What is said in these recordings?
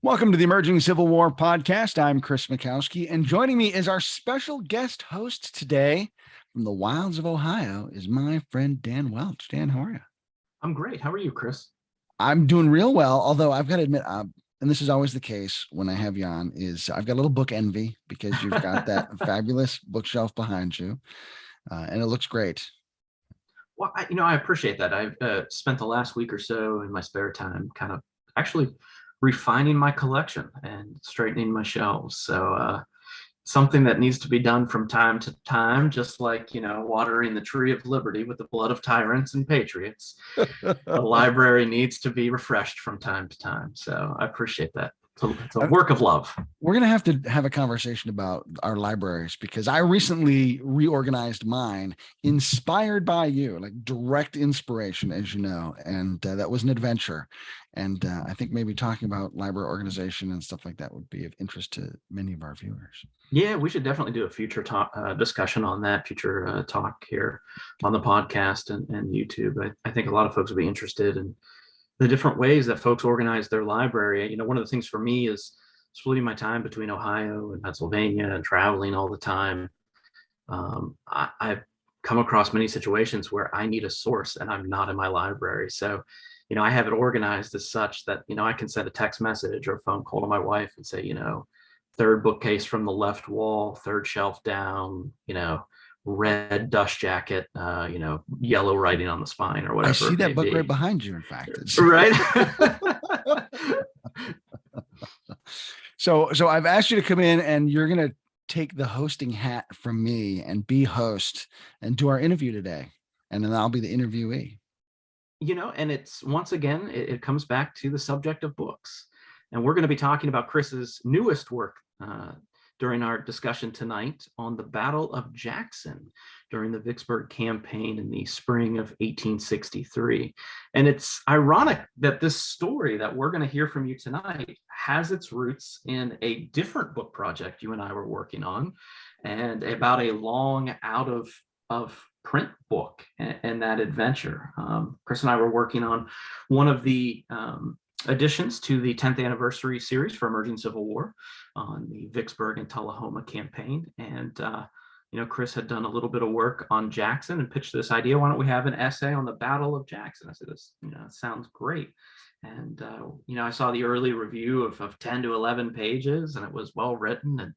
Welcome to the Emerging Civil War podcast. I'm Chris Mackowski, and joining me is our special guest host today from the wilds of Ohio is my friend Dan Welch. Dan, how are you? I'm great. How are you, Chris? I'm doing real well, although I've got to admit, and this is always the case when I have you on, is I've got a little book envy because you've got that fabulous bookshelf behind you, and it looks great. Well, I appreciate that. I've spent the last week or so in my spare time kind of actually refining my collection and straightening my shelves. So something that needs to be done from time to time, just like, watering the tree of liberty with the blood of tyrants and patriots. The library needs to be refreshed from time to time. So I appreciate that. It's a work of love. We're going to have a conversation about our libraries because I recently reorganized mine, inspired by you, like direct inspiration, as you know, and that was an adventure. And I think maybe talking about library organization and stuff like that would be of interest to many of our viewers. Yeah, we should definitely do a future discussion on that, future talk here on the podcast and YouTube. I think a lot of folks will be interested in the different ways that folks organize their library. One of the things for me is splitting my time between Ohio and Pennsylvania and traveling all the time. I've come across many situations where I need a source and I'm not in my library. So, I have it organized as such that, I can send a text message or a phone call to my wife and say, third bookcase from the left wall, third shelf down, red dust jacket, yellow writing on the spine or whatever. I see that book right behind you, in fact. Right. So I've asked you to come in and you're going to take the hosting hat from me and be host and do our interview today. And then I'll be the interviewee. And it's, once again, it comes back to the subject of books. And we're going to be talking about Chris's newest work during our discussion tonight on the Battle of Jackson during the Vicksburg campaign in the spring of 1863. And it's ironic that this story that we're going to hear from you tonight has its roots in a different book project you and I were working on, and about a long out of print book and that adventure. Chris and I were working on one of the additions to the 10th anniversary series for Emerging Civil War on the Vicksburg and Tullahoma campaign. And, Chris had done a little bit of work on Jackson and pitched this idea. Why don't we have an essay on the Battle of Jackson? I said, this, it sounds great. And, I saw the early review of 10 to 11 pages, and it was well written. And,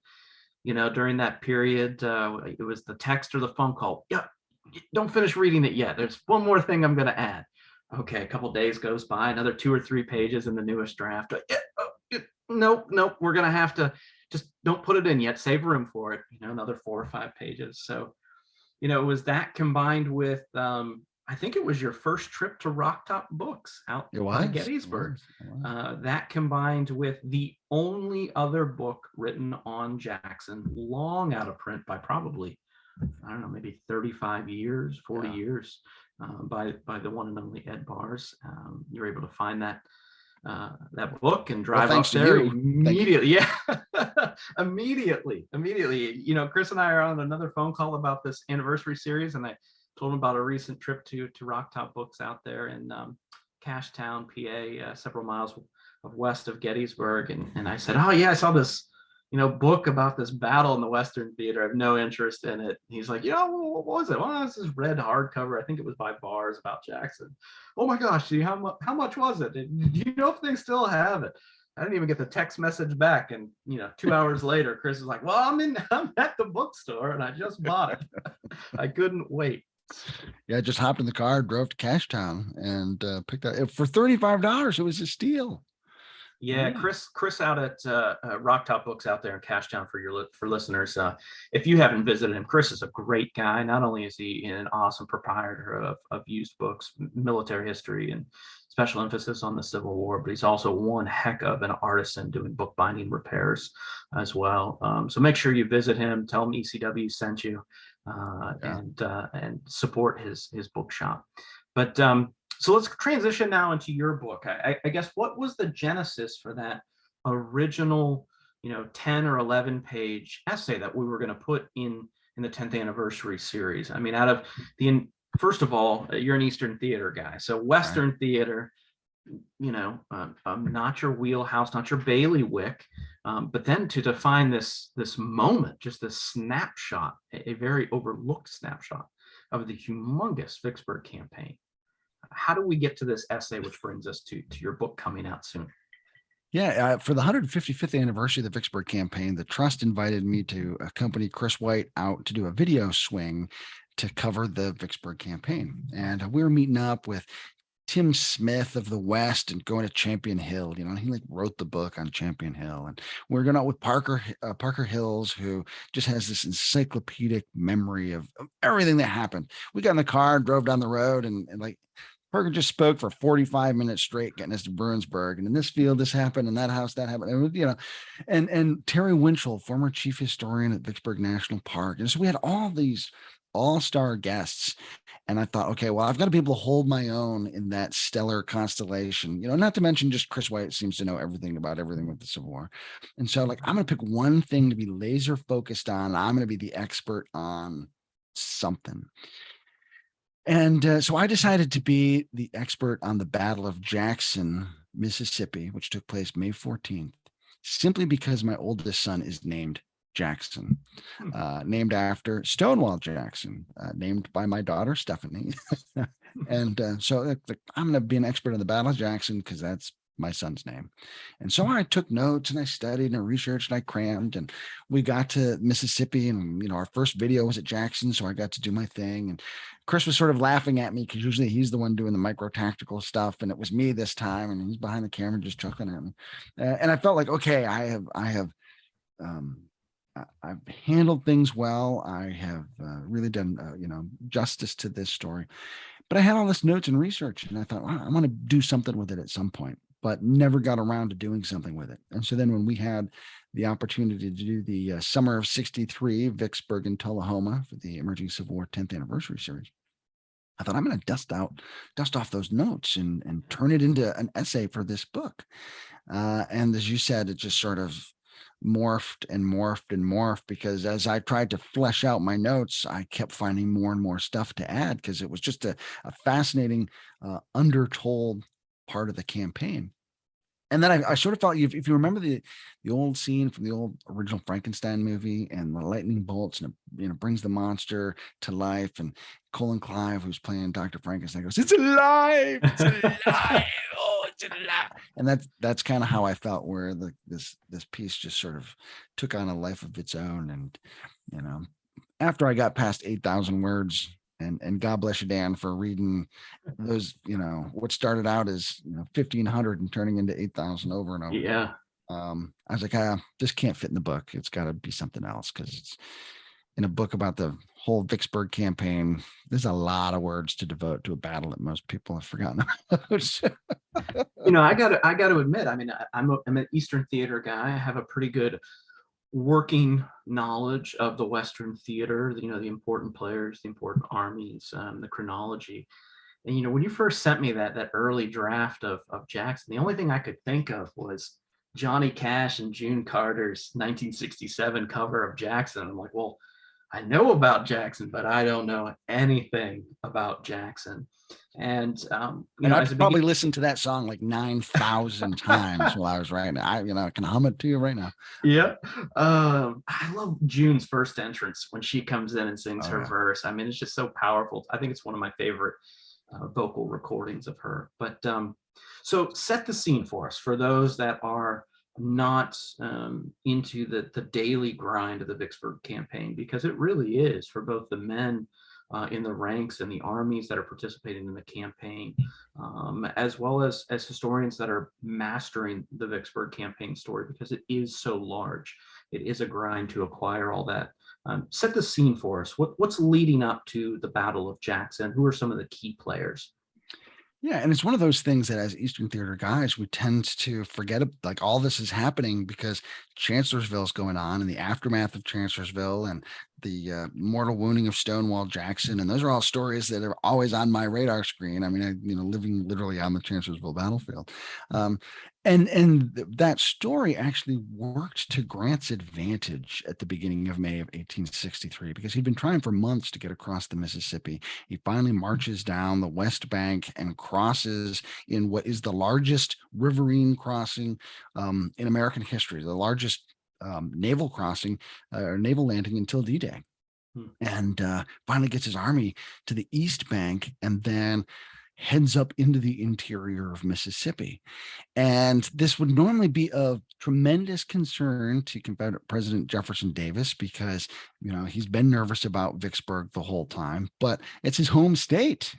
during that period, it was the text or the phone call. Yeah, don't finish reading it yet. There's one more thing I'm going to add. Okay, a couple of days goes by, another 2 or 3 pages in the newest draft. Nope, we're going to have to just don't put it in yet. Save room for it, another 4 or 5 pages. So, it was that combined with, I think it was your first trip to Rocktop Books out in Gettysburg. That combined with the only other book written on Jackson, long out of print by probably, I don't know, maybe 35 years, 40 years. By the one and only Ed Bars. You're able to find that book and drive up there immediately. Yeah, immediately. Chris and I are on another phone call about this anniversary series, and I told him about a recent trip to Rocktop Books out there in Cashtown, PA, several miles of west of Gettysburg, and I said, oh yeah, I saw this book about this battle in the Western Theater. I have no interest in it. He's like, what was it? Well, this is red hardcover. I think it was by Bars about Jackson. Oh my gosh, how much was it? Do you know if they still have it? I didn't even get the text message back. And 2 hours later, Chris is like, well, I'm at the bookstore and I just bought it. I couldn't wait. Yeah, I just hopped in the car, drove to Cashtown, and picked up for $35. It was a steal. Yeah, Chris out at Rocktop Books out there in Cashtown for listeners. If you haven't visited him, Chris is a great guy. Not only is he an awesome proprietor of used books, military history, and special emphasis on the Civil War, but he's also one heck of an artisan doing bookbinding repairs as well. So make sure you visit him. Tell him ECW sent you, and support his bookshop. But so let's transition now into your book. I guess, what was the genesis for that original, 10 or 11 page essay that we were going to put in the 10th anniversary series? I mean, first of all, you're an Eastern theater guy. So Western theater, not your wheelhouse, not your bailiwick, but then to define this moment, just this snapshot, a very overlooked snapshot of the humongous Vicksburg campaign. How do we get to this essay, which brings us to your book coming out soon? Yeah, for the 155th anniversary of the Vicksburg campaign, the Trust invited me to accompany Chris White out to do a video swing to cover the Vicksburg campaign. And we were meeting up with Tim Smith of the West and going to Champion Hill. He like wrote the book on Champion Hill, and we're going out with Parker Hills, who just has this encyclopedic memory of everything that happened. We got in the car and drove down the road, and like Parker just spoke for 45 minutes straight, getting us to Bruinsburg, and in this field this happened, and that house that happened, and Terry Winchell, former chief historian at Vicksburg National Park, and so we had all these all-star guests. And I thought, okay, well, I've got to be able to hold my own in that stellar constellation, not to mention just Chris White seems to know everything about everything with the Civil War. And so like, I'm going to pick one thing to be laser focused on. I'm going to be the expert on something. And so I decided to be the expert on the Battle of Jackson, Mississippi, which took place May 14th, simply because my oldest son is named Jackson, named after Stonewall Jackson, named by my daughter Stephanie. And so I'm going to be an expert on the Battle of Jackson because that's my son's name. And so I took notes and I studied and I researched and I crammed, and we got to Mississippi, and our first video was at Jackson, so I got to do my thing. And Chris was sort of laughing at me because usually he's the one doing the micro tactical stuff, and it was me this time, and he's behind the camera just chuckling at me. And I felt like, okay, I've handled things well. I have really done, justice to this story. But I had all this notes and research, and I thought, well, I'm going to do something with it at some point, but never got around to doing something with it. And so then when we had the opportunity to do the summer of '63 Vicksburg and Tullahoma for the Emerging Civil War 10th Anniversary Series, I thought I'm going to dust off those notes and turn it into an essay for this book. And as you said, it just sort of morphed and morphed and morphed, because as I tried to flesh out my notes, I kept finding more and more stuff to add, because it was just a fascinating, undertold part of the campaign. And then I sort of felt, if you remember the old scene from the old original Frankenstein movie, and the lightning bolts and it brings the monster to life, and Colin Clive, who's playing Dr. Frankenstein, goes, "It's alive! It's alive! Oh, it's alive!" And that's kind of how I felt, where this piece just sort of took on a life of its own. And after I got past 8,000 words. And God bless you, Dan, for reading those, what started out as 1,500 and turning into 8,000 over and over. Yeah. I was like, this can't fit in the book. It's got to be something else, because it's in a book about the whole Vicksburg campaign. There's a lot of words to devote to a battle that most people have forgotten about. I got to admit, I mean, I'm an Eastern theater guy. I have a pretty good working knowledge of the Western theater, the important players, the important armies, the chronology. And when you first sent me that early draft of Jackson, the only thing I could think of was Johnny Cash and June Carter's 1967 cover of Jackson. I'm like, well, I know about Jackson, but I don't know anything about Jackson. And I probably listened to that song like 9,000 times while I was writing it. I can hum it to you right now. Yeah. I love June's first entrance when she comes in and sings her verse. I mean, it's just so powerful. I think it's one of my favorite vocal recordings of her. But so set the scene for us, for those that are not into the daily grind of the Vicksburg campaign, because it really is, for both the men in the ranks and the armies that are participating in the campaign, as well as historians that are mastering the Vicksburg campaign story, because it is so large. It is a grind to acquire all that. Set the scene for us. What's leading up to the Battle of Jackson? Who are some of the key players? Yeah, and it's one of those things that as Eastern theater guys, we tend to forget, like, all this is happening because Chancellorsville's going on, and the aftermath of Chancellorsville, and the mortal wounding of Stonewall Jackson, and those are all stories that are always on my radar screen. I mean, living literally on the Chancellorsville battlefield, and that story actually worked to Grant's advantage at the beginning of May of 1863, because he'd been trying for months to get across the Mississippi. He finally marches down the West Bank and crosses in what is the largest riverine crossing in American history, the largest naval crossing or naval landing until D-Day. And finally gets his army to the East Bank and then heads up into the interior of Mississippi. And this would normally be of tremendous concern to Confederate President Jefferson Davis, because, he's been nervous about Vicksburg the whole time, but it's his home state,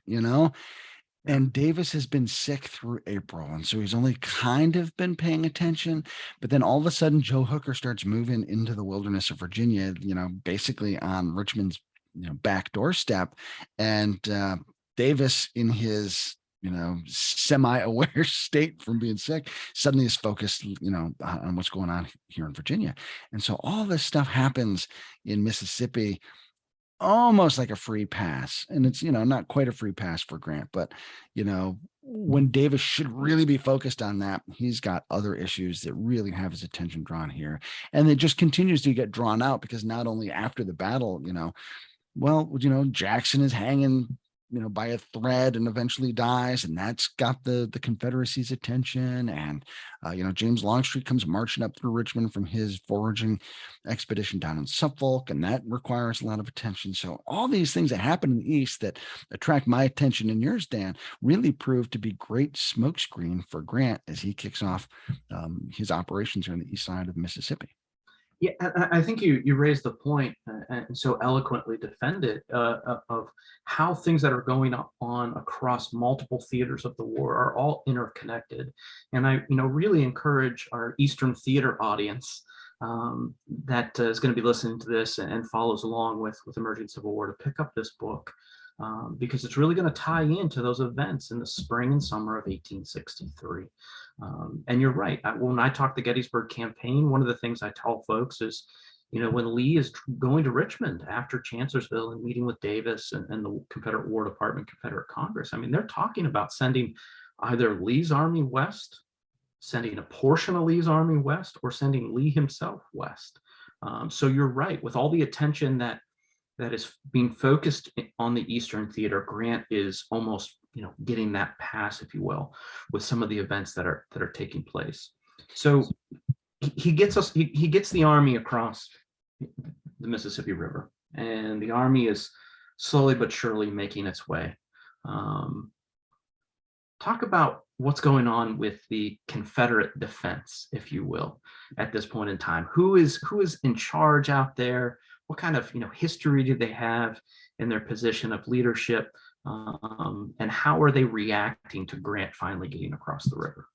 and Davis has been sick through April. And so he's only kind of been paying attention. But then all of a sudden, Joe Hooker starts moving into the wilderness of Virginia, basically on Richmond's, back doorstep. And Davis, in his, semi-aware state from being sick, suddenly is focused, on what's going on here in Virginia. And so all this stuff happens in Mississippi almost like a free pass. And it's, not quite a free pass for Grant, but, when Davis should really be focused on that, he's got other issues that really have his attention drawn here. And it just continues to get drawn out, because not only after the battle, Jackson is hanging, by a thread and eventually dies. And that's got the Confederacy's attention. And, James Longstreet comes marching up through Richmond from his foraging expedition down in Suffolk, and that requires a lot of attention. So all these things that happen in the East that attract my attention and yours, Dan, really prove to be great smokescreen for Grant as he kicks off his operations here on the east side of Mississippi. Yeah, I think you raised the point and so eloquently defended of how things that are going on across multiple theaters of the war are all interconnected. And I, really encourage our Eastern Theater audience that is going to be listening to this and follows along with Emerging Civil War to pick up this book, because it's really going to tie into those events in the spring and summer of 1863. And you're right. When I talk the Gettysburg campaign, one of the things I tell folks is, when Lee is going to Richmond after Chancellorsville and meeting with Davis and the Confederate War Department, Confederate Congress, I mean, they're talking about sending either Lee's army west, sending a portion of Lee's army west, or sending Lee himself west. So you're right. With all the attention that is being focused on the Eastern Theater, Grant is almost getting that pass, if you will, with some of the events that are taking place. So he gets the army across the Mississippi River, and the army is slowly but surely making its way. Talk about what's going on with the Confederate defense, if you will, at this point in time. Who is in charge out there? What kind of history do they have in their position of leadership? And how are they reacting to Grant finally getting across the river?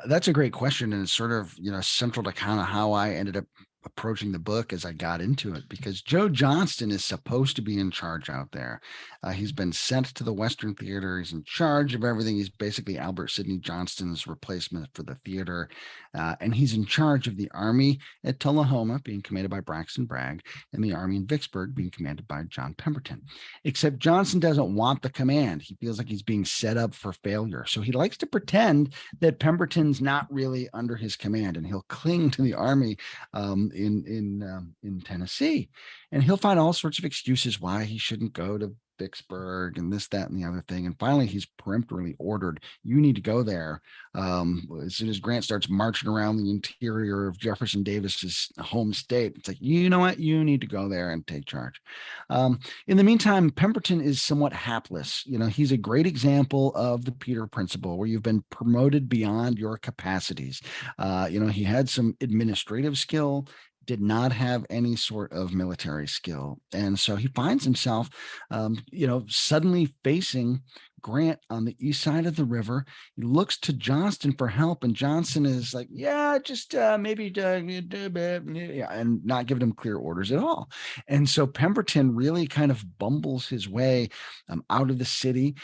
That's a great question, and it's sort of central to kind of how I ended up approaching the book as I got into it, because Joe Johnston is supposed to be in charge out there. He's been sent to the Western Theater. He's in charge of everything. He's basically Albert Sidney Johnston's replacement for the theater. And he's in charge of the army at Tullahoma, being commanded by Braxton Bragg, and the army in Vicksburg, being commanded by John Pemberton. Except Johnston doesn't want the command. He feels like he's being set up for failure. So he likes to pretend that Pemberton's not really under his command, and he'll cling to the army in Tennessee, and he'll find all sorts of excuses why he shouldn't go to Vicksburg and this, that, and the other thing. And finally, he's peremptorily ordered, you need to go there. As soon as Grant starts marching around the interior of Jefferson Davis's home state, it's like, you know what, you need to go there and take charge. In the meantime, Pemberton is somewhat hapless. He's a great example of the Peter principle, where you've been promoted beyond your capacities. He had some administrative skill, did not have any sort of military skill. And so he finds himself, suddenly facing Grant on the east side of the river. He looks to Johnston for help, and Johnston is like, yeah, just maybe, and not giving him clear orders at all. And so Pemberton really kind of bumbles his way out of the city.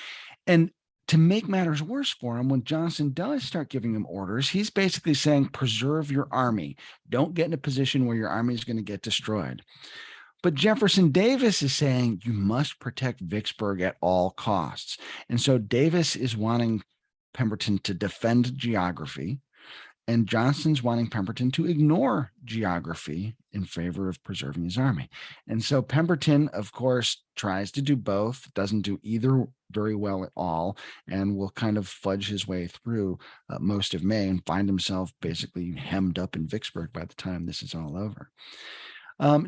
And to make matters worse for him, when Johnson does start giving him orders, he's basically saying, preserve your army. Don't get in a position where your army is going to get destroyed. But Jefferson Davis is saying you must protect Vicksburg at all costs. And so Davis is wanting Pemberton to defend geography, and Johnston's wanting Pemberton to ignore geography in favor of preserving his army. And so Pemberton, of course, tries to do both, doesn't do either very well at all, and will kind of fudge his way through most of May and find himself basically hemmed up in Vicksburg by the time this is all over.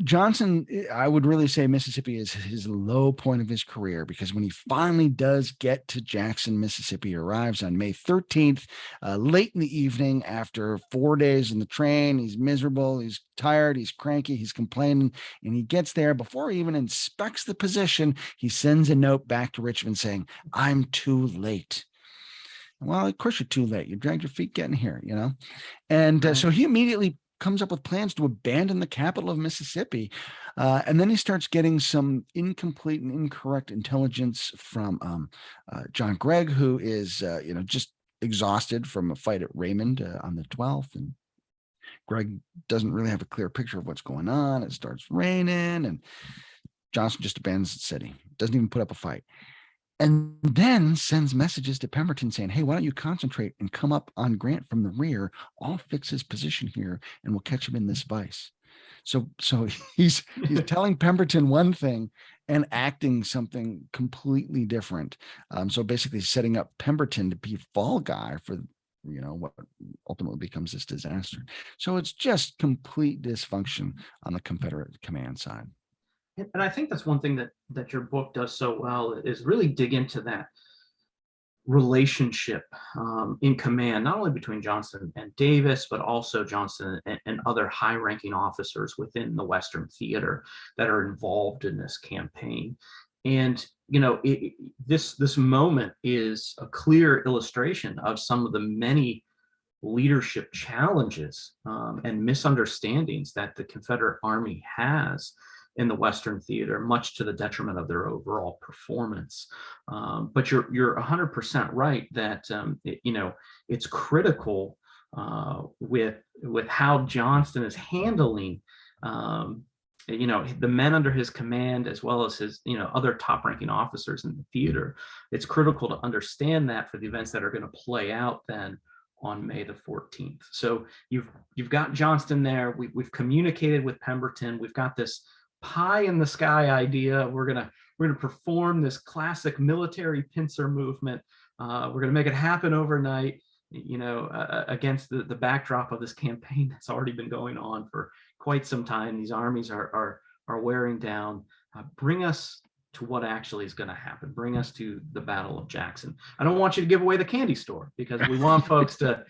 Johnson, I would really say Mississippi is his low point of his career, because when he finally does get to Jackson, Mississippi, arrives on May 13th, late in the evening after 4 days in the train. He's miserable, he's tired, he's cranky, he's complaining, and he gets there. Before he even inspects the position, he sends a note back to Richmond saying, I'm too late. Well, of course you're too late. You dragged your feet getting here, you know? And so he immediately comes up with plans to abandon the capital of Mississippi. And then he starts getting some incomplete and incorrect intelligence from John Gregg, who is, just exhausted from a fight at Raymond on the 12th. And Gregg doesn't really have a clear picture of what's going on. It starts raining, and Johnson just abandons the city, doesn't even put up a fight. And then sends messages to Pemberton saying, hey, why don't you concentrate and come up on Grant from the rear? I'll fix his position here and we'll catch him in this vice. So he's telling Pemberton one thing and acting something completely different. So basically setting up Pemberton to be fall guy for what ultimately becomes this disaster. So it's just complete dysfunction on the Confederate command side. And I think that's one thing that your book does so well, is really dig into that relationship in command, not only between Johnston and Davis, but also Johnston and other high-ranking officers within the Western theater that are involved in this campaign. And this moment is a clear illustration of some of the many leadership challenges and misunderstandings that the Confederate Army has in the Western theater, much to the detriment of their overall performance. But you're 100% right that it's critical with how Johnston is handling the men under his command, as well as his other top-ranking officers in the theater. It's critical to understand that for the events that are going to play out then on May the 14th. So you've got Johnston there. We've communicated with Pemberton. We've got this pie in the sky idea. We're gonna perform this classic military pincer movement. We're gonna make it happen overnight, against the backdrop of this campaign that's already been going on for quite some time. These armies are wearing down. Bring us to what actually is going to happen. Bring us to the Battle of Jackson. I don't want you to give away the candy store, because we want folks to,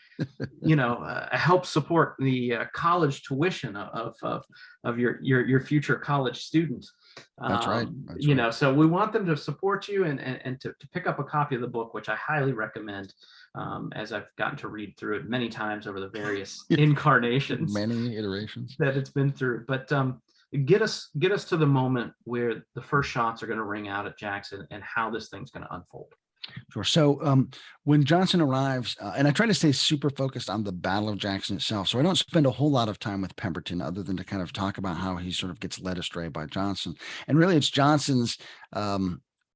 help support the college tuition of your future college students. That's right. So we want them to support you and to pick up a copy of the book, which I highly recommend, as I've gotten to read through it many times over the various incarnations, many iterations that it's been through. But get us to the moment where the first shots are going to ring out at Jackson and how this thing's going to unfold. Sure. So when Johnson arrives, and I try to stay super focused on the Battle of Jackson itself, so I don't spend a whole lot of time with Pemberton other than to kind of talk about how he sort of gets led astray by Johnson. And really it's Johnson's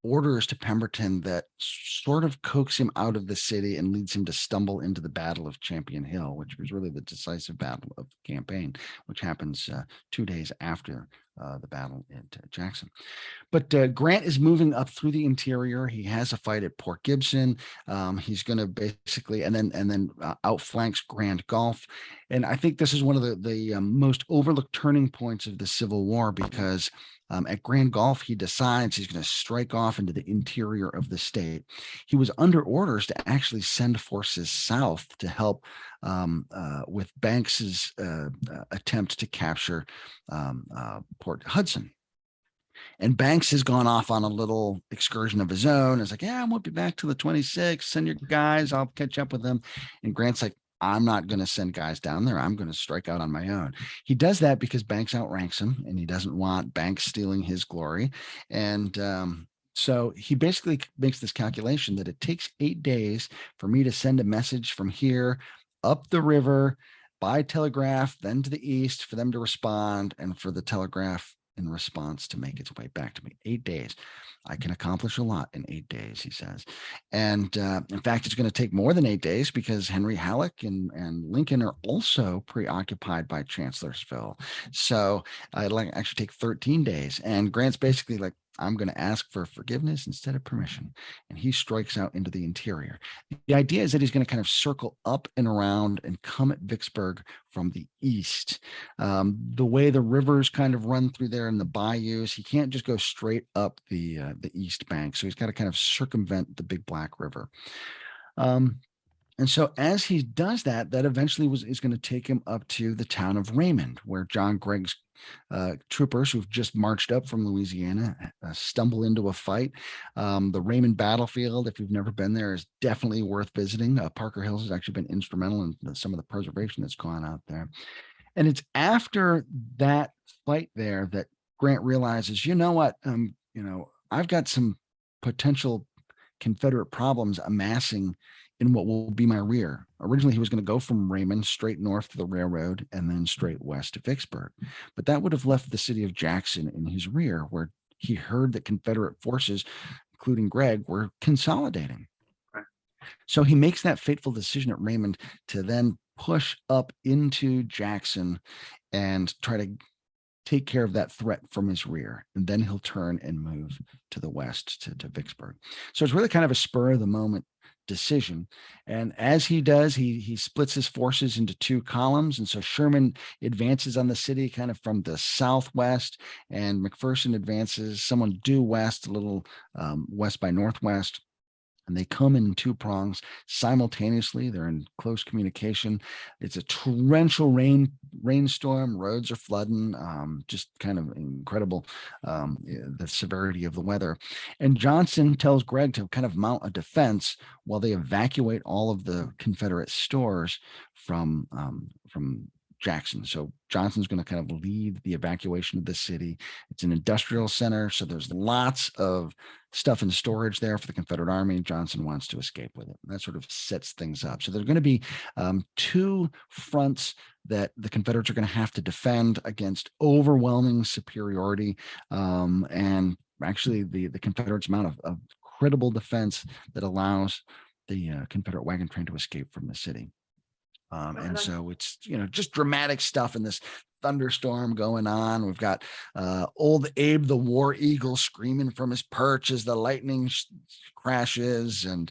orders to Pemberton that sort of coax him out of the city and leads him to stumble into the Battle of Champion Hill, which was really the decisive battle of the campaign, which happens 2 days after the battle at Jackson. But Grant is moving up through the interior. He has a fight at Port Gibson. He's going to basically, and then outflanks Grand Gulf. And I think this is one of the most overlooked turning points of the Civil War, because at Grand Gulf, he decides he's going to strike off into the interior of the state. He was under orders to actually send forces south to help with Banks's attempt to capture Port Hudson. And Banks has gone off on a little excursion of his own. It's like, yeah, I won't be back till the 26th. Send your guys. I'll catch up with them. And Grant's like, I'm not going to send guys down there. I'm going to strike out on my own. He does that because Banks outranks him, and he doesn't want Banks stealing his glory. And So he basically makes this calculation that it takes 8 days for me to send a message from here up the river by telegraph, then to the east for them to respond, and for the telegraph in response to make its way back to me. 8 days. I can accomplish a lot in 8 days, he says. And in fact, it's going to take more than 8 days because Henry Halleck and Lincoln are also preoccupied by Chancellorsville. So it'll actually take 13 days. And Grant's basically like, I'm going to ask for forgiveness instead of permission. And he strikes out into the interior. The idea is that he's going to kind of circle up and around and come at Vicksburg from the east. The way the rivers kind of run through there in the bayous, he can't just go straight up the east bank. So he's got to kind of circumvent the Big Black River. And so as he does that, that eventually is going to take him up to the town of Raymond, where John Gregg's troopers who've just marched up from Louisiana stumble into a fight. The Raymond battlefield, if you've never been there, is definitely worth visiting. Parker Hills has actually been instrumental in some of the preservation that's gone out there. And it's after that fight there that Grant realizes, you know what, I've got some potential Confederate problems amassing in what will be my rear. Originally, he was going to go from Raymond straight north to the railroad and then straight west to Vicksburg. But that would have left the city of Jackson in his rear, where he heard that Confederate forces, including Gregg, were consolidating. Right. So he makes that fateful decision at Raymond to then push up into Jackson and try to take care of that threat from his rear. And then he'll turn and move to the west to Vicksburg. So it's really kind of a spur of the moment decision. And as he does, he splits his forces into two columns. And so Sherman advances on the city kind of from the southwest, and McPherson advances somewhat due west, a little west by northwest. And they come in two prongs simultaneously. They're in close communication. It's a torrential rainstorm. Roads are flooding. Just kind of incredible, the severity of the weather. And Johnson tells Gregg to kind of mount a defense while they evacuate all of the Confederate stores from Jackson. So Johnson's going to kind of lead the evacuation of the city. It's an industrial center, so there's lots of stuff in storage there for the Confederate Army. Johnson wants to escape with it. And that sort of sets things up. So there's going to be two fronts that the Confederates are going to have to defend against overwhelming superiority. And actually the Confederates mount of credible defense that allows the Confederate wagon train to escape from the city. And so it's, just dramatic stuff in this thunderstorm going on. We've got old Abe, the war eagle, screaming from his perch as the lightning crashes, and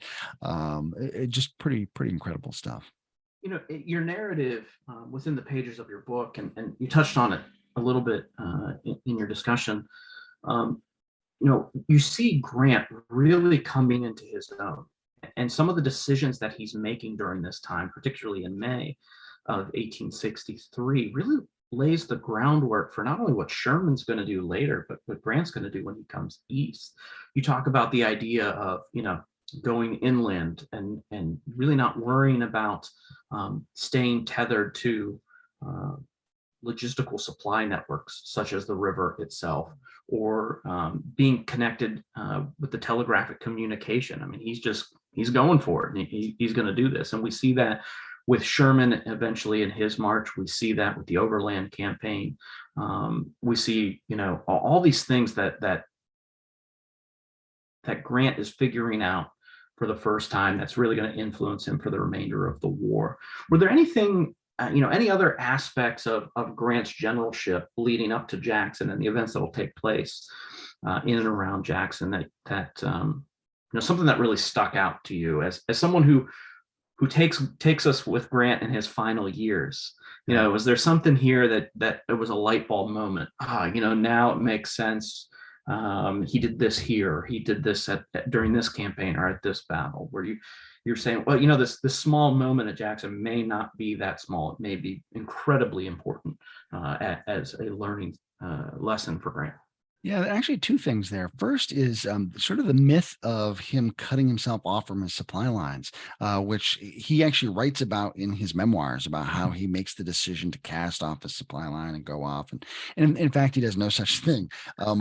it just pretty incredible stuff. Your narrative within the pages of your book, and you touched on it a little bit in your discussion. You see Grant really coming into his own. And some of the decisions that he's making during this time, particularly in May of 1863, really lays the groundwork for not only what Sherman's going to do later, but what Grant's going to do when he comes east. You talk about the idea of, going inland and really not worrying about staying tethered to logistical supply networks, such as the river itself, or being connected with the telegraphic communication. I mean, he's going for it, and he's going to do this. And we see that with Sherman eventually in his march. We see that with the Overland Campaign. We see, all these things that Grant is figuring out for the first time that's really going to influence him for the remainder of the war. Were there anything, any other aspects of Grant's generalship leading up to Jackson and the events that will take place in and around Jackson that something that really stuck out to you as someone who takes us with Grant in his final years? Was there something here that it was a light bulb moment? Now it makes sense. He did this here. He did this during this campaign or at this battle, where you're saying, well, this small moment at Jackson may not be that small. It may be incredibly important as a learning lesson for Grant. Yeah, actually, two things there. First is sort of the myth of him cutting himself off from his supply lines, which he actually writes about in his memoirs about how he makes the decision to cast off his supply line and go off. And in fact, he does no such thing.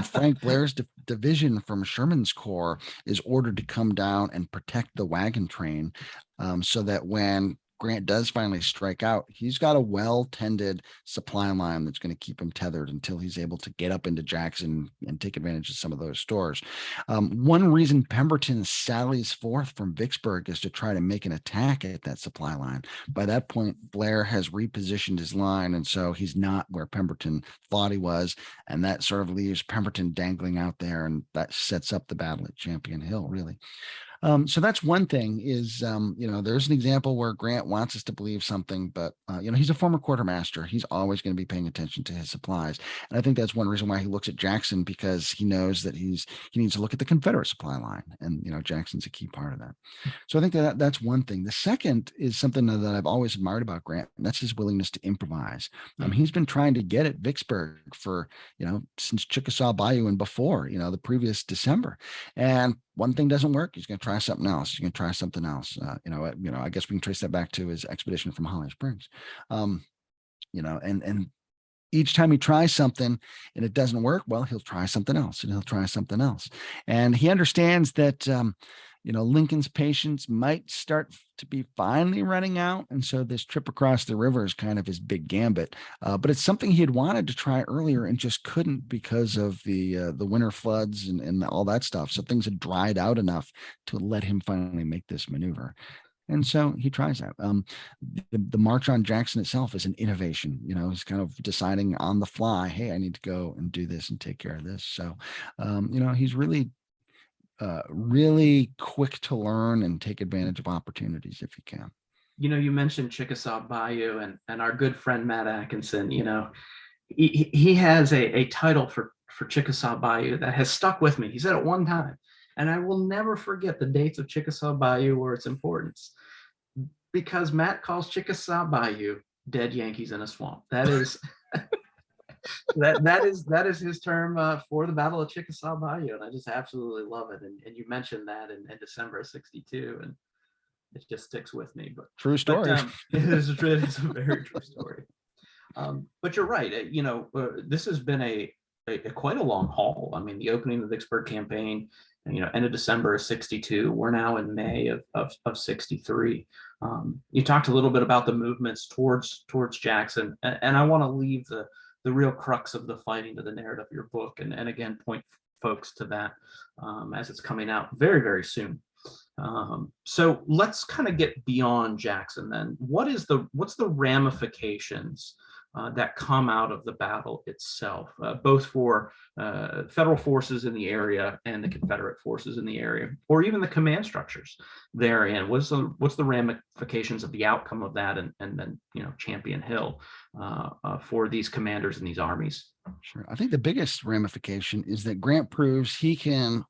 Frank Blair's division from Sherman's Corps is ordered to come down and protect the wagon train, so that when Grant does finally strike out, he's got a well-tended supply line that's going to keep him tethered until he's able to get up into Jackson and take advantage of some of those stores. One reason Pemberton sallies forth from Vicksburg is to try to make an attack at that supply line. By that point, Blair has repositioned his line, and so he's not where Pemberton thought he was, and that sort of leaves Pemberton dangling out there, and that sets up the battle at Champion Hill, really. So that's one thing is, there's an example where Grant wants us to believe something, but, he's a former quartermaster. He's always going to be paying attention to his supplies. And I think that's one reason why he looks at Jackson, because he knows that he needs to look at the Confederate supply line. And, Jackson's a key part of that. So I think that's one thing. The second is something that I've always admired about Grant, and that's his willingness to improvise. He's been trying to get at Vicksburg for, since Chickasaw Bayou and before, the previous December. And one thing doesn't work, he's going to try something else. He's going to try something else. I guess we can trace that back to his expedition from Holly Springs. And each time he tries something and it doesn't work, well, he'll try something else and he'll try something else. And he understands that, Lincoln's patience might start to be finally running out. And so this trip across the river is kind of his big gambit. But it's something he had wanted to try earlier and just couldn't because of the winter floods and all that stuff. So things had dried out enough to let him finally make this maneuver. And so he tries that. The march on Jackson itself is an innovation. He's kind of deciding on the fly, hey, I need to go and do this and take care of this. So, he's really quick to learn and take advantage of opportunities if he can. You mentioned Chickasaw Bayou and our good friend Matt Atkinson. He has a title for Chickasaw Bayou that has stuck with me. He said it one time, and I will never forget the dates of Chickasaw Bayou or its importance, because Matt calls Chickasaw Bayou dead Yankees in a swamp. That is that is his term for the Battle of Chickasaw Bayou, and I just absolutely love it. And you mentioned that in December of '62, and it just sticks with me. But true story. It is a very true story. But you're right. This has been a quite a long haul. I mean, the opening of the Vicksburg campaign, end of December of '62. We're now in May of '63. You talked a little bit about the movements towards Jackson, and I want to leave the real crux of the fighting to the narrative of your book, and again point folks to that as it's coming out very, very soon. So let's kind of get beyond Jackson then. What's the ramifications that come out of the battle itself, both for federal forces in the area and the Confederate forces in the area, or even the command structures therein? What's the ramifications of the outcome of that, and then Champion Hill for these commanders and these armies? Sure. I think the biggest ramification is that Grant proves he can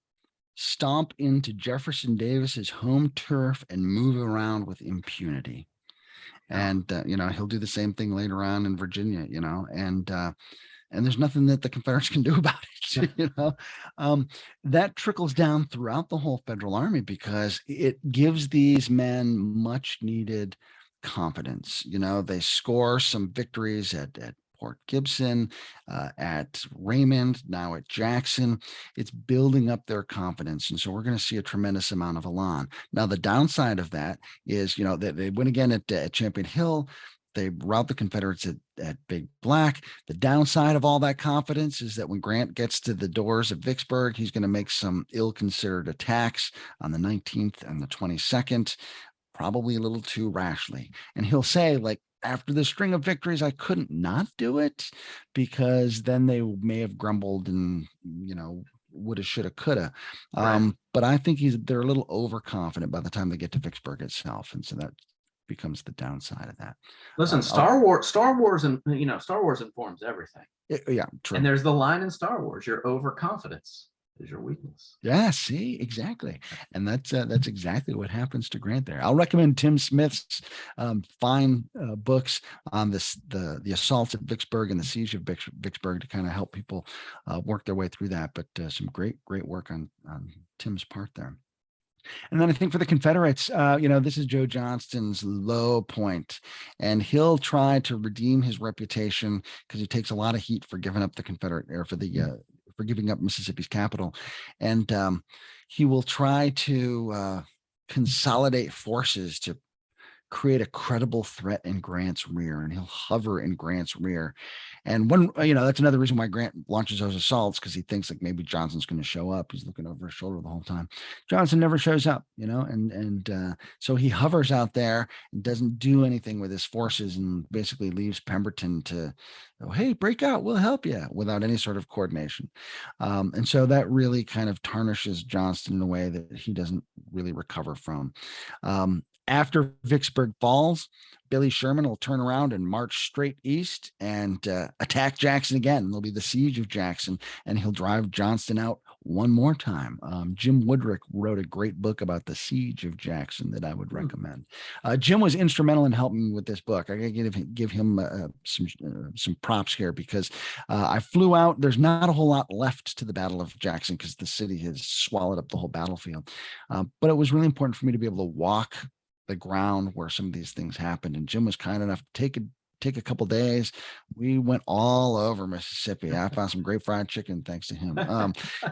stomp into Jefferson Davis's home turf and move around with impunity. And he'll do the same thing later on in Virginia, and there's nothing that the Confederates can do about it. That trickles down throughout the whole Federal Army because it gives these men much needed confidence. They score some victories at Port Gibson, at Raymond, now at Jackson. It's building up their confidence. And so we're going to see a tremendous amount of elan. Now, the downside of that is, they win again at Champion Hill. They rout the Confederates at Big Black. The downside of all that confidence is that when Grant gets to the doors of Vicksburg, he's going to make some ill-considered attacks on the 19th and the 22nd, probably a little too rashly. And he'll say, after the string of victories, I couldn't not do it, because then they may have grumbled and, woulda, shoulda, coulda. Right. But I think they're a little overconfident by the time they get to Vicksburg itself. And so that becomes the downside of that. Listen, Star Wars, and Star Wars informs everything. Yeah, true. And there's the line in Star Wars: your overconfidence is your weakness. Yeah, see, exactly. And that's exactly what happens to Grant there. I'll recommend Tim Smith's fine books on the assaults at Vicksburg and the siege of Vicksburg to kind of help people work their way through that. But some great work on Tim's part there. And then I think for the Confederates, this is Joe Johnston's low point, and he'll try to redeem his reputation because he takes a lot of heat for giving up the Confederate or for giving up Mississippi's capital, and he will try to consolidate forces to create a credible threat in Grant's rear, and he'll hover in Grant's rear. And that's another reason why Grant launches those assaults, because he thinks like maybe Johnson's going to show up. He's looking over his shoulder the whole time. Johnson never shows up, and so he hovers out there and doesn't do anything with his forces, and basically leaves Pemberton to, oh, hey, break out, we'll help you, without any sort of coordination. And so that really kind of tarnishes Johnston in a way that he doesn't really recover from. After Vicksburg falls, Billy Sherman will turn around and march straight east and attack Jackson again. There'll be the siege of Jackson, and he'll drive Johnston out one more time. Jim Woodrick wrote a great book about the siege of Jackson that I would recommend. Jim was instrumental in helping me with this book. I gotta give him some props here, because I flew out. There's not a whole lot left to the Battle of Jackson because the city has swallowed up the whole battlefield. But it was really important for me to be able to walk the ground where some of these things happened. And Jim was kind enough to take a couple days. We went all over Mississippi. I found some great fried chicken thanks to him.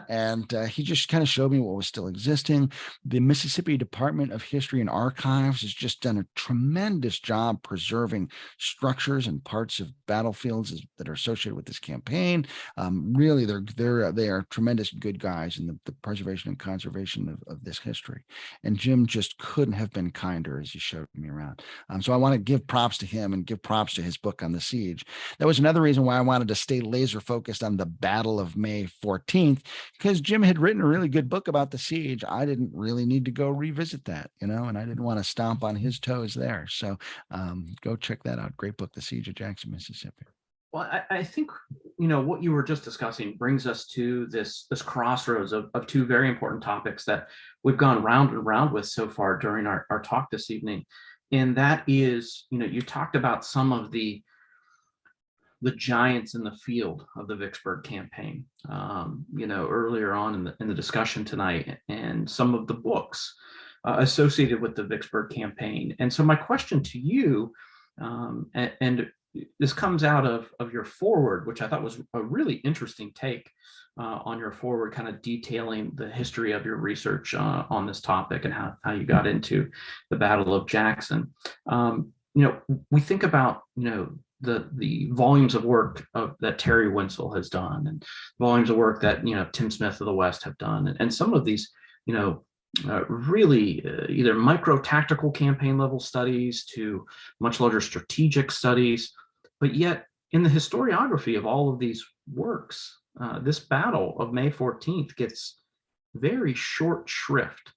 And he just kind of showed me what was still existing. The Mississippi Department of History and Archives has just done a tremendous job preserving structures and parts of battlefields that are associated with this campaign. Really, they are tremendous good guys in the preservation and conservation of this history. And Jim just couldn't have been kinder as he showed me around. So I want to give props to him and give props to his book on the siege. That was another reason why I wanted to stay laser focused on the Battle of May 14th, because Jim had written a really good book about the siege. I didn't really need to go revisit that, and I didn't want to stomp on his toes there. So go check that out. Great book, The Siege of Jackson, Mississippi. Well, I think, what you were just discussing brings us to this crossroads of two very important topics that we've gone round and round with so far during our talk this evening. And that is, you talked about some of the giants in the field of the Vicksburg campaign, earlier on in the discussion tonight, and some of the books associated with the Vicksburg campaign. And so my question to you, and this comes out of your foreword, which I thought was a really interesting take on your foreword, kind of detailing the history of your research on this topic and how you got into the Battle of Jackson. We think about, the volumes of work that Terry Winsell has done, and volumes of work that, Tim Smith of the West have done. And some of these, really either micro tactical campaign level studies to much larger strategic studies. But yet in the historiography of all of these works, this battle of May 14th gets very short shrift,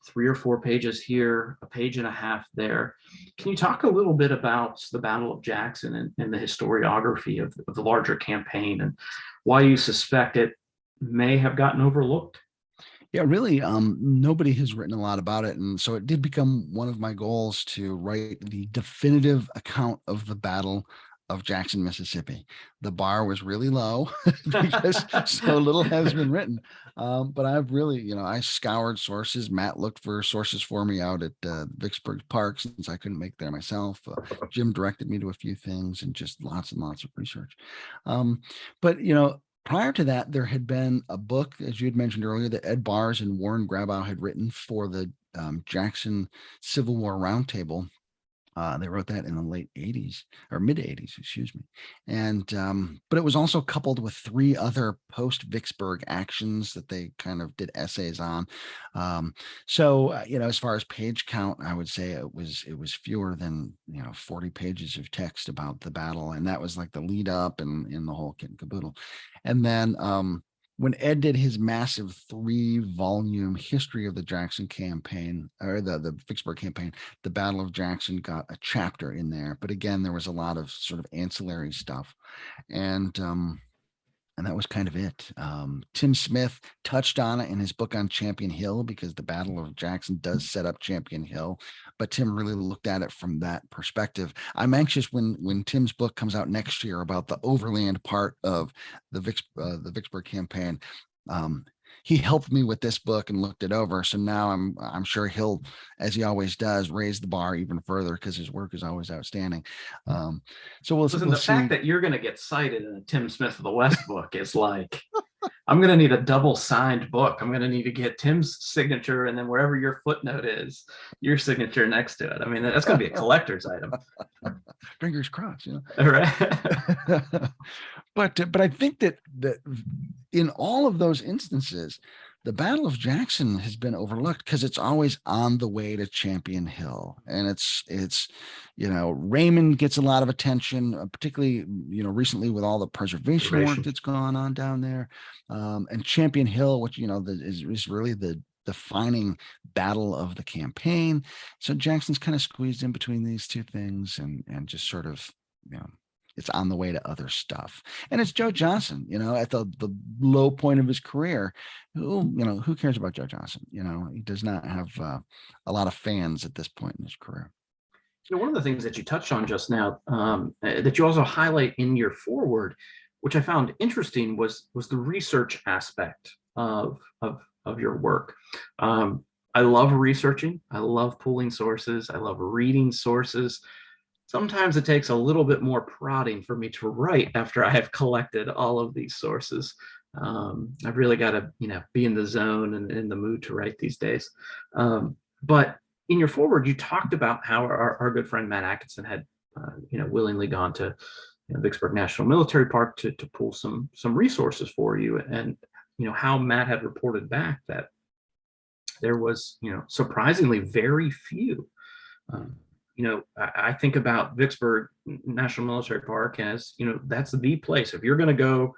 3 or 4 pages here, a page and a half there. Can you talk a little bit about the Battle of Jackson and the historiography of the larger campaign, and why you suspect it may have gotten overlooked? Yeah, really, nobody has written a lot about it. And so it did become one of my goals to write the definitive account of the Battle of Jackson, Mississippi. The bar was really low because so little has been written. But I've really, I scoured sources. Matt looked for sources for me out at Vicksburg Park, since I couldn't make there myself. Jim directed me to a few things, and just lots and lots of research. But, prior to that, there had been a book, as you had mentioned earlier, that Ed Bars and Warren Grabow had written for the Jackson Civil War Roundtable. They wrote that in the late 80s or mid 80s, excuse me. And, but it was also coupled with 3 other post Vicksburg actions that they kind of did essays on. So, as far as page count, I would say it was fewer than, 40 pages of text about the battle. And that was like the lead up and in the whole kit and caboodle. And then, when Ed did his massive 3-volume history of the Jackson campaign, or the Vicksburg campaign, the Battle of Jackson got a chapter in there. But again, there was a lot of sort of ancillary stuff. And and that was kind of it. Tim Smith touched on it in his book on Champion Hill, because the Battle of Jackson does set up Champion Hill, but Tim really looked at it from that perspective. I'm anxious when Tim's book comes out next year about the overland part of the Vicksburg campaign. He helped me with this book and looked it over, so now I'm sure he'll, as he always does, raise the bar even further, because his work is always outstanding. So we'll Listen, we'll the see. fact that you're going to get cited in a Tim Smith of the West book is like, I'm going to need a double signed book. I'm going to need to get Tim's signature, and then wherever your footnote is, your signature next to it. I mean, that's going to be a collector's item. Fingers crossed, you know. All right. But I think that in all of those instances, the Battle of Jackson has been overlooked because it's always on the way to Champion Hill, and it's Raymond gets a lot of attention, particularly recently with all the preservation work that's gone on down there, and Champion Hill, which is really the defining battle of the campaign. So Jackson's kind of squeezed in between these two things, and just sort of it's on the way to other stuff. And it's Joe Johnson, at the low point of his career. Who cares about Joe Johnson? He does not have a lot of fans at this point in his career. One of the things that you touched on just now, that you also highlight in your foreword, which I found interesting, was the research aspect of your work. I love researching. I love pulling sources. I love reading sources. Sometimes it takes a little bit more prodding for me to write after I have collected all of these sources. I've really got to, be in the zone and in the mood to write these days. But in your foreword, you talked about how our good friend Matt Atkinson had, willingly gone to Vicksburg National Military Park to pull some resources for you, and how Matt had reported back that there was, surprisingly very few. I think about Vicksburg National Military Park as, that's the place. If you're going to go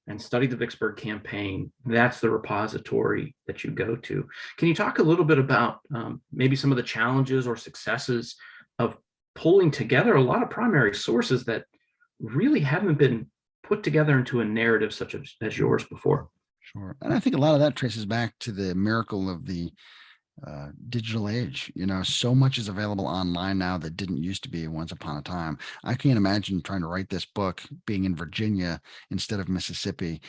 and study the Vicksburg campaign, that's the repository that you go to. Can you talk a little bit about maybe some of the challenges or successes of pulling together a lot of primary sources that really haven't been put together into a narrative such as yours before? Sure. And I think a lot of that traces back to the miracle of the digital age. So much is available online now that didn't used to be once upon a time. I can't imagine trying to write this book being in Virginia instead of Mississippi,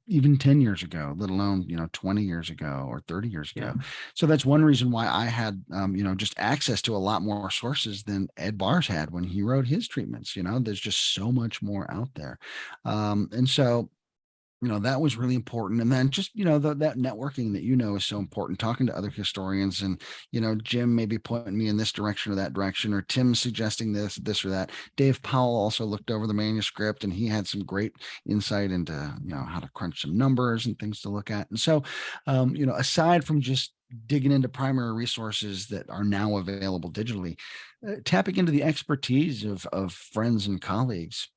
even 10 years ago, let alone 20 years ago or 30 years ago. Yeah. So that's one reason why I had just access to a lot more sources than Ed Bars had when he wrote his treatments. There's just so much more out there, and so that was really important. And then just, that networking that, is so important, talking to other historians, and, Jim maybe pointing me in this direction or that direction, or Tim suggesting this or that. Dave Powell also looked over the manuscript, and he had some great insight into, how to crunch some numbers and things to look at. And so, aside from just digging into primary resources that are now available digitally, tapping into the expertise of friends and colleagues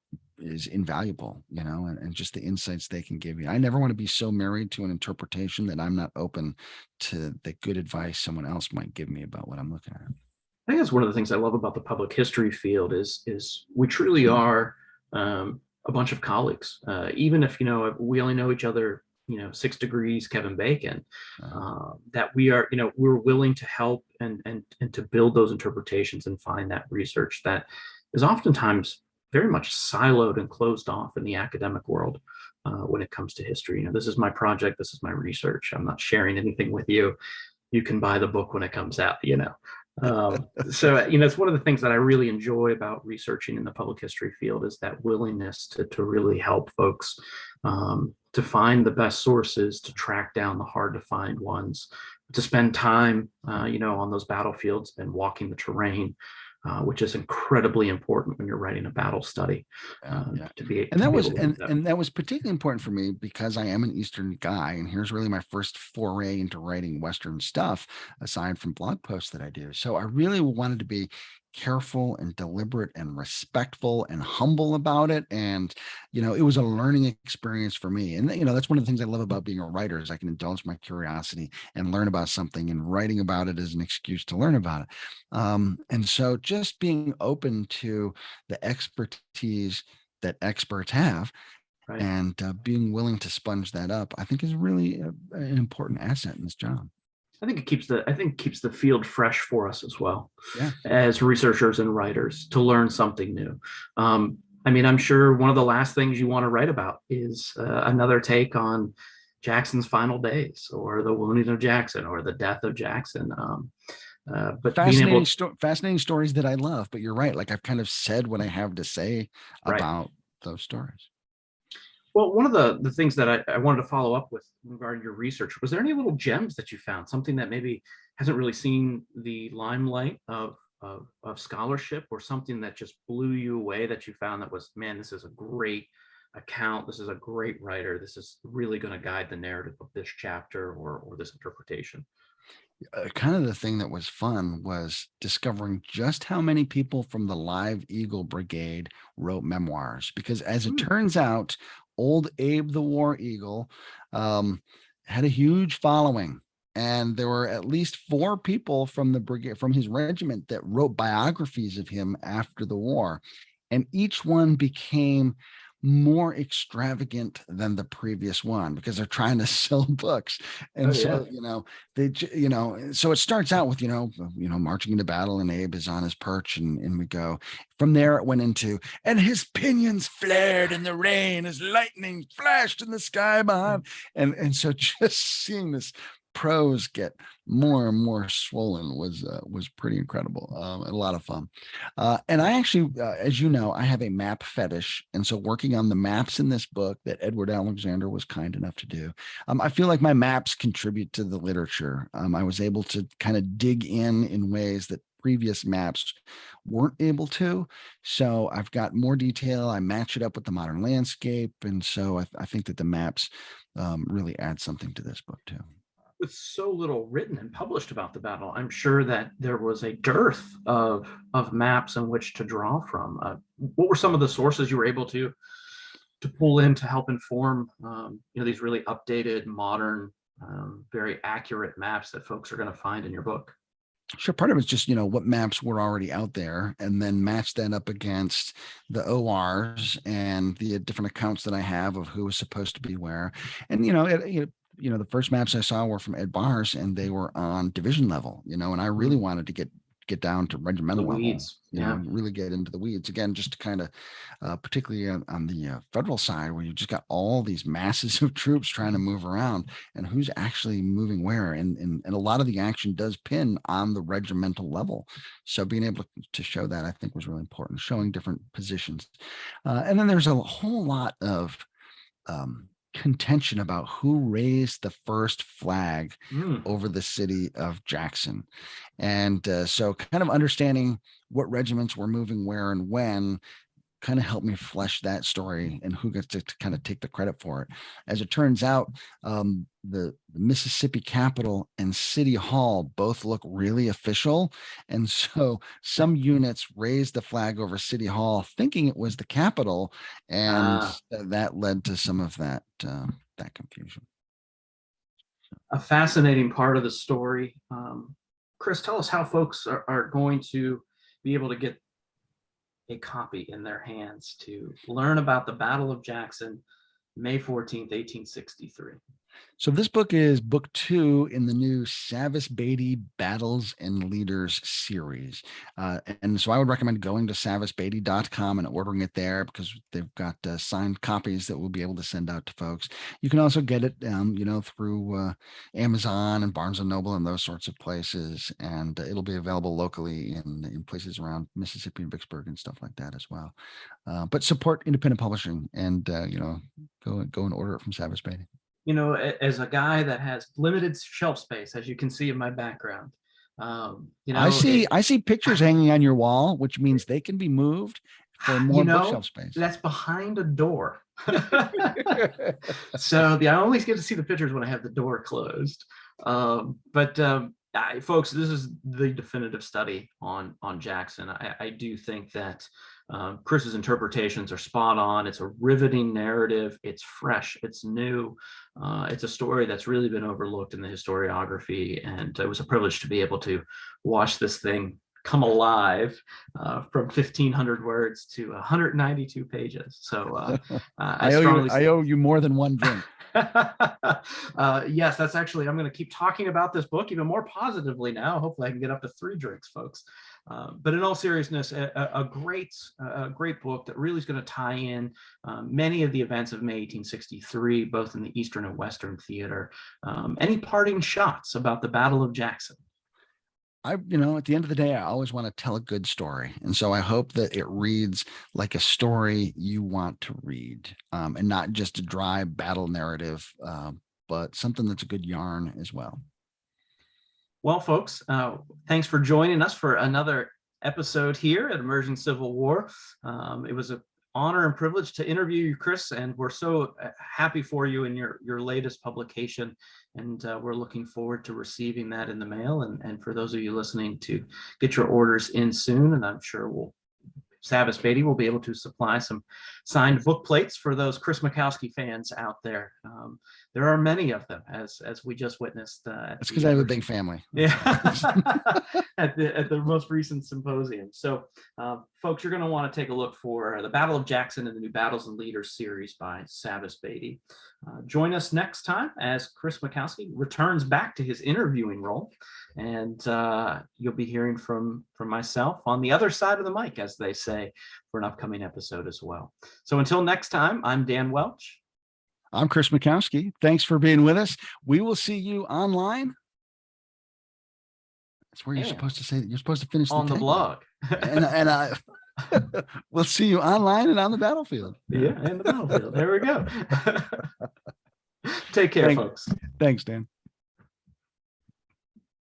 is invaluable, and just the insights they can give you. I never want to be so married to an interpretation that I'm not open to the good advice someone else might give me about what I'm looking at. I think that's one of the things I love about the public history field is we truly are a bunch of colleagues. Even if, we only know each other, 6 degrees, Kevin Bacon, that we are, we're willing to help and to build those interpretations and find that research that is oftentimes very much siloed and closed off in the academic world when it comes to history. This is my project. This is my research. I'm not sharing anything with you. You can buy the book when it comes out, So, it's one of the things that I really enjoy about researching in the public history field is that willingness to really help folks to find the best sources, to track down the hard to find ones, to spend time, on those battlefields and walking the terrain, which is incredibly important when you're writing a battle study. To be, and that was particularly important for me because I am an Eastern guy, and here's really my first foray into writing Western stuff, aside from blog posts that I do. So I really wanted to be careful and deliberate and respectful and humble about it. And, it was a learning experience for me. And, that's one of the things I love about being a writer is I can indulge my curiosity and learn about something, and writing about it is an excuse to learn about it. And so just being open to the expertise that experts have, Right. And being willing to sponge that up, I think, is really an important asset in this job. I think it keeps the field fresh for us as well, Yeah. as researchers and writers, to learn something new. I mean, I'm sure one of the last things you want to write about is another take on Jackson's final days, or the wounding of Jackson, or the death of Jackson. But being able, Fascinating stories that I love. But you're right. Like, I've kind of said what I have to say right. about those stories. Well, one of the things that I wanted to follow up with regarding your research, was there any little gems that you found, something that maybe hasn't really seen the limelight of scholarship, or something that just blew you away, that you found that was, man, this is a great account, this is a great writer, this is really going to guide the narrative of this chapter, or this interpretation? Kind of the thing that was fun was discovering just how many people from the Live Eagle Brigade wrote memoirs, because as it turns out, old Abe the War Eagle had a huge following, and there were at least 4 people from the brigade, from his regiment, that wrote biographies of him after the war, and each one became more extravagant than the previous one, because they're trying to sell books. And so, so it starts out with, marching into battle, and Abe is on his perch, and we go from there. It went into, and his pinions flared in the rain as lightning flashed in the sky behind. And so just seeing this prose get more and more swollen was pretty incredible, and a lot of fun. And I actually, as you know, I have a map fetish, and so working on the maps in this book that Edward Alexander was kind enough to do, I feel like my maps contribute to the literature. I was able to kind of dig in ways that previous maps weren't able to. So I've got more detail. I match it up with the modern landscape, and so I think that the maps really add something to this book too. With so little written and published about the battle, I'm sure that there was a dearth of maps in which to draw from. What were some of the sources you were able to pull in to help inform these really updated, modern, very accurate maps that folks are going to find in your book? Sure. Part of it's just, what maps were already out there, and then match that up against the ORs and the different accounts that I have of who was supposed to be where. And, the first maps I saw were from Ed Bars, and they were on division level, and I really wanted to get down to regimental level, weeds. really get into the weeds again, just to kind of, particularly on the federal side, where you just got all these masses of troops trying to move around, and who's actually moving where. And a lot of the action does pin on the regimental level. So being able to show that, I think, was really important, showing different positions. And then there's a whole lot of contention about who raised the first flag over the city of Jackson. And so kind of understanding what regiments were moving where and when kind of helped me flesh that story, and who gets to kind of take the credit for it. As it turns out, the Mississippi Capitol and City Hall both look really official. And so some units raised the flag over City Hall thinking it was the Capitol, and that led to some of that confusion. A fascinating part of the story. Chris, tell us how folks are going to be able to get a copy in their hands to learn about the Battle of Jackson, May 14th, 1863. So this book is book 2 in the new Savis Beatty Battles and Leaders series. And so I would recommend going to savisbeatty.com and ordering it there, because they've got signed copies that we'll be able to send out to folks. You can also get it, through Amazon and Barnes & Noble and those sorts of places. And it'll be available locally in places around Mississippi and Vicksburg and stuff like that as well. But support independent publishing, and, go and order it from Savis Beatty. As a guy that has limited shelf space, as you can see in my background, I see pictures hanging on your wall, which means they can be moved for more bookshelf space. That's behind a door. So I only get to see the pictures when I have the door closed. Folks, this is the definitive study on Jackson. I do think that Chris's interpretations are spot on. It's a riveting narrative. It's fresh. It's new. It's a story that's really been overlooked in the historiography, and it was a privilege to be able to watch this thing come alive from 1,500 words to 192 pages. So I owe you more than one drink. Yes, that's actually, I'm going to keep talking about this book even more positively now. Hopefully I can get up to 3 drinks, folks. But in all seriousness, a great book that really is going to tie in many of the events of May 1863, both in the Eastern and Western theater. Any parting shots about the Battle of Jackson? At the end of the day, I always want to tell a good story. And so I hope that it reads like a story you want to read, and not just a dry battle narrative, but something that's a good yarn as well. Well, folks, thanks for joining us for another episode here at Emerging Civil War. It was an honor and privilege to interview you, Chris, and we're so happy for you in your latest publication. And we're looking forward to receiving that in the mail. And for those of you listening, to get your orders in soon. And I'm sure Savas Beatty will be able to supply some signed book plates for those Chris Mackowski fans out there. There are many of them, as we just witnessed. That's because I have a big family. Yeah, at the most recent symposium. So, folks, you're going to want to take a look for the Battle of Jackson and the New Battles and Leaders series by Savas Beatty. Join us next time as Chris Mackowski returns back to his interviewing role, and you'll be hearing from myself on the other side of the mic, as they say, for an upcoming episode as well. So until next time, I'm Dan Welch. I'm Chris Mackowski. Thanks for being with us. We will see you online. That's where you're supposed to say that. You're supposed to finish on the blog. and we'll see you online and on the battlefield. Yeah, and the battlefield. There we go. Take care, folks. Thanks, Dan.